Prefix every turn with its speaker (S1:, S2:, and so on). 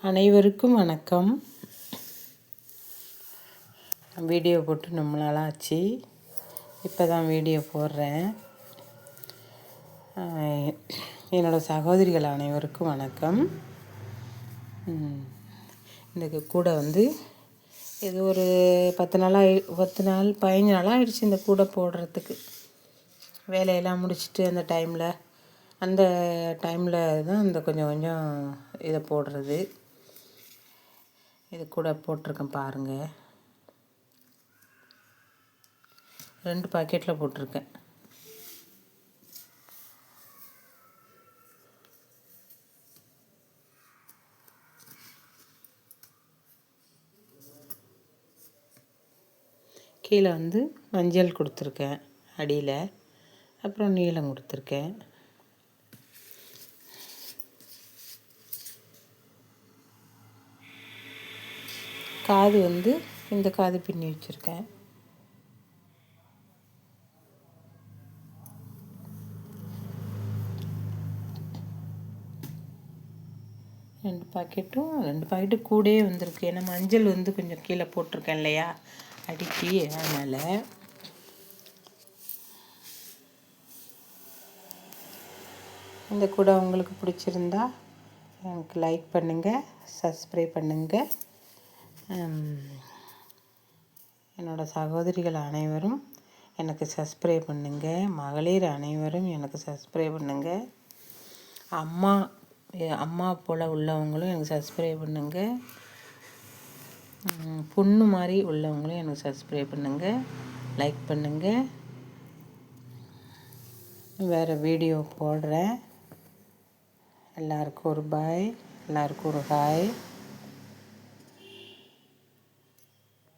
S1: அனைவருக்கும் வணக்கம். வீடியோ போட்டு ரொம்ப நாளாச்சு. இப்போ தான் வீடியோ போடுறேன். என்னோடய சகோதரிகள் அனைவருக்கும் வணக்கம். இந்த கூடை இது ஒரு 10 நாள் 15 நாள் ஆகிடுச்சு இந்த கூடை போடுறதுக்கு. வேலையெல்லாம் முடிச்சுட்டு அந்த டைமில் தான் இந்த கொஞ்சம் இதை போடுறது. இது கூட போட்டிருக்கேன் பாருங்கள். 2 பாக்கெட்டில் போட்டிருக்கேன். கீழே மஞ்சள் கொடுத்துருக்கேன் அடியில், அப்புறம் நீலம் கொடுத்துருக்கேன். காது இந்த காது பின்னி வச்சுருக்கேன். ரெண்டு பாக்கெட்டு கூடயே வந்திருக்கு. ஏன்னா மஞ்சள் கொஞ்சம் கீழே போட்டிருக்கேன் இல்லையா அடிக்கி, அதனால். இந்த கூட உங்களுக்கு பிடிச்சிருந்தா எனக்கு லைக் பண்ணுங்கள், சப்ஸ்கிரைப் பண்ணுங்கள். என்னோடய சகோதரிகள் அனைவரும் எனக்கு சப்ஸ்கிரைப் பண்ணுங்கள். மகளிர் அனைவரும் எனக்கு சப்ஸ்கிரைப் பண்ணுங்கள். அம்மா போல் உள்ளவங்களும் எனக்கு சப்ஸ்கிரைப் பண்ணுங்கள். பொண்ணு மாதிரி உள்ளவங்களும் எனக்கு சப்ஸ்கிரைப் பண்ணுங்கள், லைக் பண்ணுங்கள். வேறு வீடியோ போடுறேன். எல்லாருக்கும் ஒரு பாய், எல்லாருக்கும் ஒரு ஹாய்.